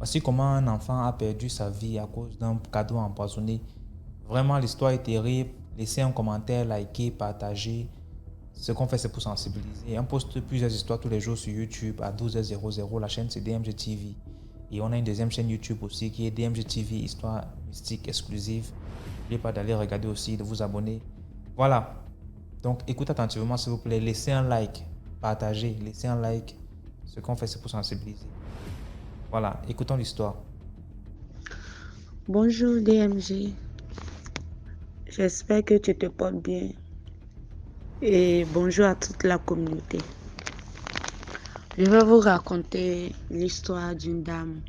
Voici comment un enfant a perdu sa vie à cause d'un cadeau empoisonné. Vraiment, l'histoire est terrible. Laissez un commentaire, likez, partagez. Ce qu'on fait, c'est pour sensibiliser. On poste plusieurs histoires tous les jours sur YouTube à 12h00. La chaîne, c'est DMG TV. Et on a une deuxième chaîne YouTube aussi qui est DMG TV, Histoire mystique exclusive. N'oubliez pas d'aller regarder aussi, de vous abonner. Voilà. Donc, écoutez attentivement, s'il vous plaît. Laissez un like, partagez, laissez un like. Ce qu'on fait, c'est pour sensibiliser. Voilà, écoutons l'histoire. Bonjour DMG, j'espère que tu te portes bien et bonjour à toute la communauté. Je vais vous raconter l'histoire d'une dame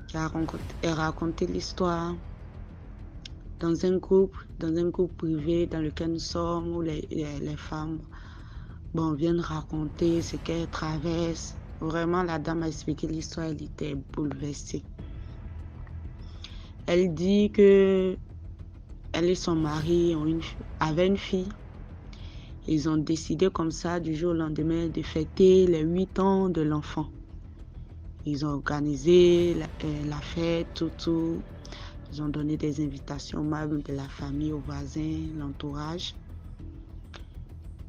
qui a raconté l'histoire dans un groupe privé dans lequel nous sommes, où les femmes viennent raconter ce qu'elles traversent. Vraiment, la dame a expliqué l'histoire, elle était bouleversée. Elle dit que elle et son mari avaient une fille. Ils ont décidé comme ça, du jour au lendemain, de fêter les 8 ans de l'enfant. Ils ont organisé la fête, tout. Ils ont donné des invitations aux membres de la famille, aux voisins, l'entourage.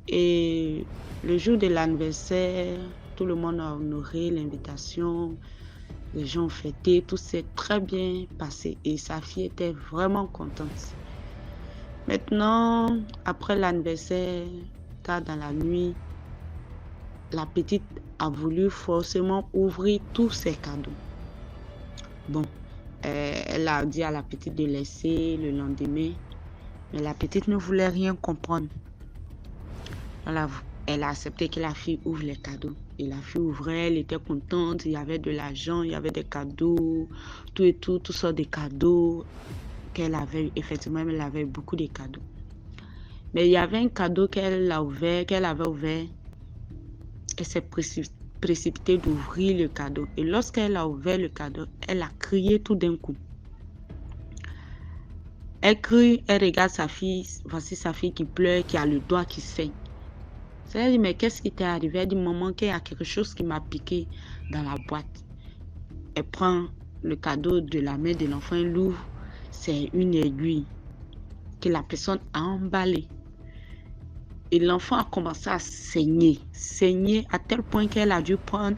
Et le jour de l'anniversaire, tout le monde a honoré l'invitation. Les gens ont fêté, tout s'est très bien passé. Et sa fille était vraiment contente. Maintenant, après l'anniversaire, tard dans la nuit, la petite a voulu forcément ouvrir tous ses cadeaux. Elle a dit à la petite de laisser le lendemain, mais la petite ne voulait rien comprendre. Elle a accepté que la fille ouvre les cadeaux. Et la fille ouvrait, elle était contente, il y avait de l'argent, il y avait des cadeaux, tout sortes de cadeaux qu'elle avait. Effectivement, elle avait beaucoup de cadeaux. Mais il y avait un cadeau qu'elle avait ouvert. Elle s'est précipitée d'ouvrir le cadeau. Et lorsqu'elle a ouvert le cadeau, elle a crié tout d'un coup. Elle crie, elle regarde sa fille. Voici sa fille qui pleure, qui a le doigt qui saigne. Elle dit, mais qu'est-ce qui t'est arrivé? Elle dit, maman, qu'il y a quelque chose qui m'a piqué dans la boîte. Elle prend le cadeau de la main de l'enfant, elle l'ouvre. C'est une aiguille que la personne a emballée. Et l'enfant a commencé à saigner à tel point qu'elle a dû prendre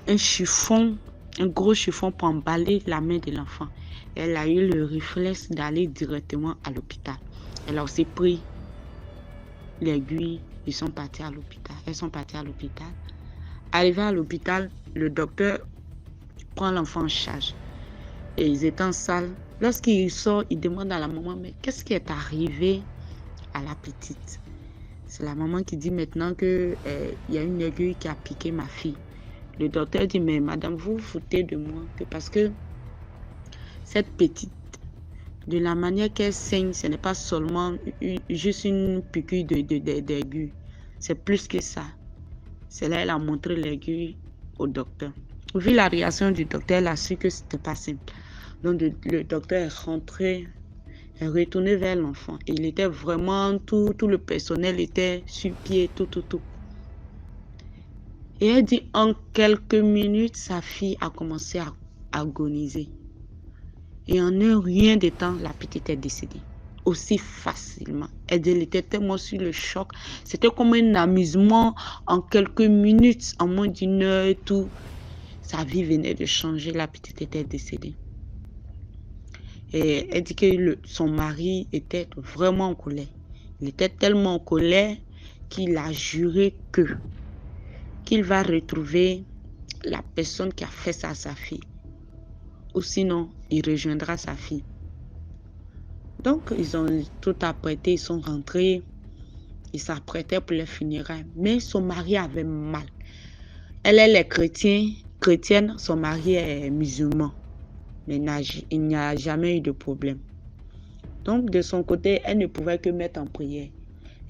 un gros chiffon pour emballer la main de l'enfant. Elle a eu le réflexe d'aller directement à l'hôpital. Elle a aussi pris l'aiguille, elles sont partis à l'hôpital. Arrivé à l'hôpital, le docteur prend l'enfant en charge. Et ils étaient en salle. Lorsqu'il sort, il demande à la maman, mais qu'est-ce qui est arrivé à la petite? C'est la maman qui dit maintenant qu'il y a une aiguille qui a piqué ma fille. Le docteur dit, mais madame, vous vous foutez de moi, parce que cette petite, de la manière qu'elle saigne, ce n'est pas seulement juste une piqûre d'aiguille. C'est plus que ça. C'est là qu'elle a montré l'aiguille au docteur. Vu la réaction du docteur, elle a su que ce n'était pas simple. Donc le docteur est rentré, est retourné vers l'enfant. Il était vraiment, tout le personnel était sur pied, tout. Et elle dit, en quelques minutes, sa fille a commencé à agoniser. Et en un rien de temps, la petite est décédée. Aussi facilement. Elle était tellement sur le choc. C'était comme un amusement en quelques minutes, en moins d'une heure et tout. Sa vie venait de changer. La petite était décédée. Et elle dit que son mari était vraiment en colère. Il était tellement en colère qu'il a juré qu'il va retrouver la personne qui a fait ça à sa fille. Ou sinon, il rejoindra sa fille. Donc, ils ont tout apprêté, ils sont rentrés, ils s'apprêtaient pour les funérailles. Mais son mari avait mal. Elle est chrétienne, son mari est musulman. Mais il n'y a jamais eu de problème. Donc, de son côté, elle ne pouvait que mettre en prière.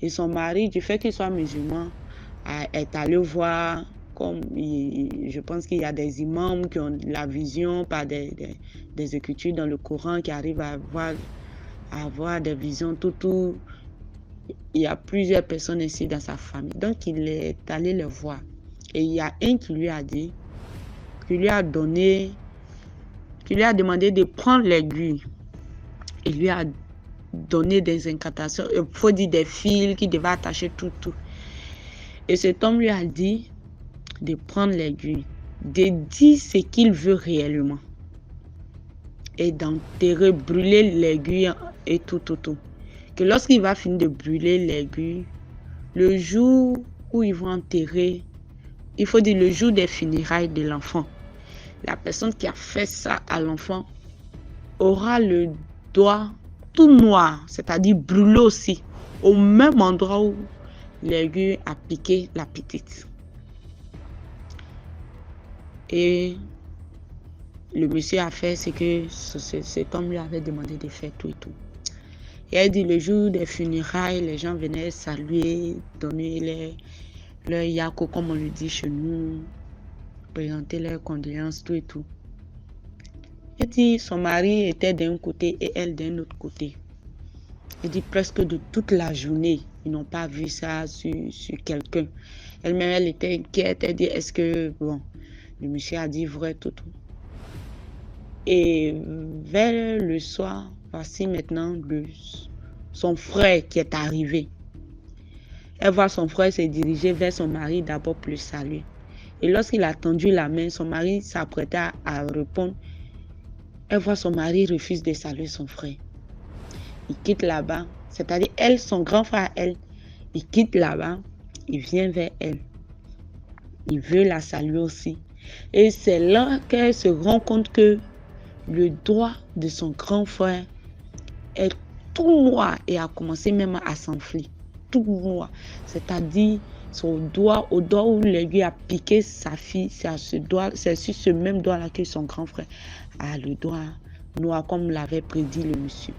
Et son mari, du fait qu'il soit musulman, est allé voir, comme je pense qu'il y a des imams qui ont la vision par des écritures dans le Coran qui arrivent à avoir des visions tout. Il y a plusieurs personnes ici dans sa famille. Donc, il est allé les voir. Et il y a un qui lui a dit tu lui as demandé de prendre l'aiguille. Il lui a donné des incantations, il faut dire des fils qui devaient attacher tout. Et cet homme lui a dit de prendre l'aiguille, de dire ce qu'il veut réellement. Et d'enterrer, brûler l'aiguille et tout. Que lorsqu'il va finir de brûler l'aiguille, le jour où ils vont enterrer, il faut dire le jour des funérailles de l'enfant, la personne qui a fait ça à l'enfant aura le doigt tout noir, c'est-à-dire brûlé aussi, au même endroit où l'aiguille a piqué la petite. Et le monsieur a fait ce que cet homme lui avait demandé de faire tout. Et elle dit le jour des funérailles, les gens venaient saluer, donner leur yako, comme on le dit chez nous, présenter leurs condoléances, tout. Elle dit son mari était d'un côté et elle d'un autre côté. Elle dit presque de toute la journée, ils n'ont pas vu ça sur quelqu'un. Elle-même, elle était inquiète, elle dit est-ce que, bon, le monsieur a dit vrai, tout. Et vers le soir, voici maintenant son frère qui est arrivé. Elle voit son frère se diriger vers son mari d'abord pour le saluer. Et lorsqu'il a tendu la main, son mari s'apprêtait à répondre. Elle voit son mari refuse de saluer son frère. Il quitte là-bas, c'est-à-dire elle, son grand frère, elle, il quitte là-bas, il vient vers elle. Il veut la saluer aussi. Et c'est là qu'elle se rend compte que le doigt de son grand frère est tout noir et a commencé même à s'enfler. Tout noir. C'est-à-dire son doigt, au doigt où l'aiguille a piqué sa fille, c'est sur ce même doigt-là que son grand frère a le doigt noir, comme l'avait prédit le monsieur.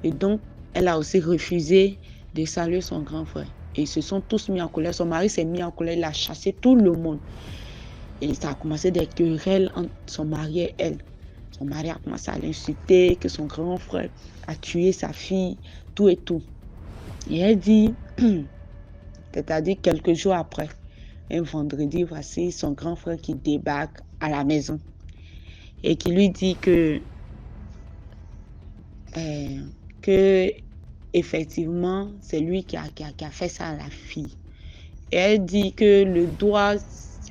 Et donc, elle a aussi refusé de saluer son grand frère. Et ils se sont tous mis en colère. Son mari s'est mis en colère, il a chassé tout le monde. Et ça a commencé des querelles entre son mari et elle. Son mari a commencé à l'insulter, que son grand frère a tué sa fille, tout. Et elle dit, c'est-à-dire quelques jours après, un vendredi, voici son grand frère qui débarque à la maison et qui lui dit que effectivement, c'est lui qui a fait ça à la fille. Et elle dit que le doigt,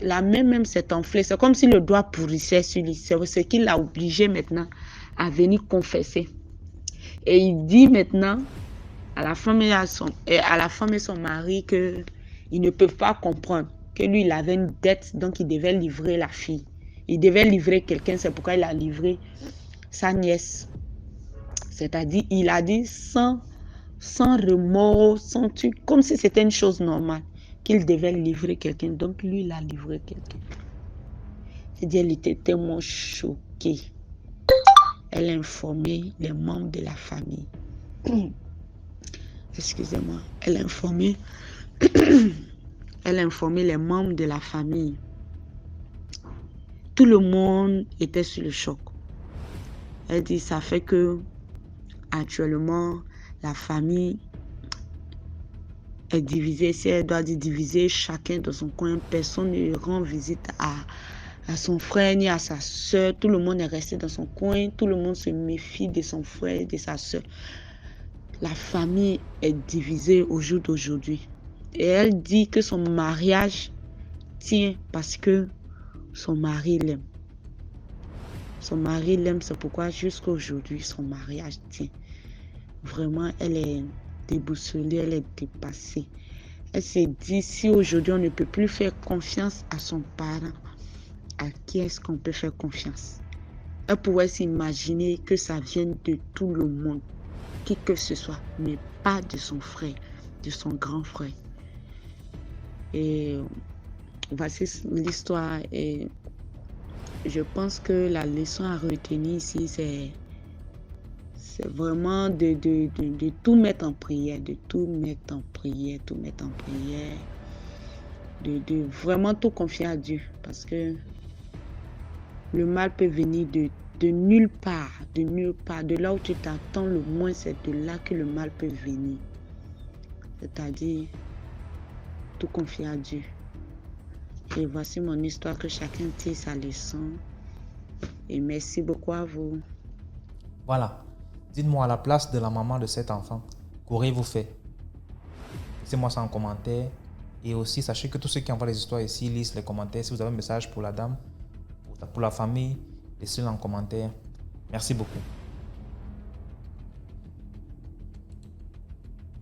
la main même s'est enflée. C'est comme si le doigt pourrissait sur lui. C'est ce qui l'a obligé maintenant à venir confesser. Et il dit maintenant à la femme et son mari qu'ils ne peuvent pas comprendre que lui, il avait une dette, donc il devait livrer la fille. Il devait livrer quelqu'un, c'est pourquoi il a livré sa nièce. C'est-à-dire, il a dit sans remords, sans truc, comme si c'était une chose normale, qu'il devait livrer quelqu'un. Donc, lui, il a livré quelqu'un. C'est-à-dire, elle était tellement choquée. Elle a informé les membres de la famille. Excusez-moi. Elle a informé les membres de la famille. Tout le monde était sur le choc. Elle dit, ça fait que actuellement, la famille est divisée. Si elle doit dire diviser, chacun dans son coin, personne ne rend visite à son frère ni à sa soeur. Tout le monde est resté dans son coin. Tout le monde se méfie de son frère et de sa soeur. La famille est divisée au jour d'aujourd'hui. Et elle dit que son mariage tient parce que son mari l'aime. Son mari l'aime, c'est pourquoi jusqu'à aujourd'hui, son mariage tient. Vraiment, elle est déboussolée, elle est dépassée. Elle s'est dit, si aujourd'hui on ne peut plus faire confiance à son parent, à qui est-ce qu'on peut faire confiance? Elle pourrait s'imaginer que ça vienne de tout le monde, qui que ce soit, mais pas de son frère, de son grand frère. Et voici l'histoire. Et je pense que la leçon à retenir ici, c'est vraiment de tout mettre en prière, de vraiment tout confier à Dieu, parce que le mal peut venir de nulle part, de là où tu t'attends le moins, c'est de là que le mal peut venir. C'est-à-dire tout confier à Dieu. Et voici mon histoire, que chacun tire sa leçon. Et merci beaucoup à vous. Voilà. Dites-moi, à la place de la maman de cet enfant, qu'auriez-vous fait? Laissez-moi ça en commentaire. Et aussi, sachez que tous ceux qui envoient les histoires ici lisent les commentaires. Si vous avez un message pour la dame, pour la famille, laissez-le en commentaire. Merci beaucoup.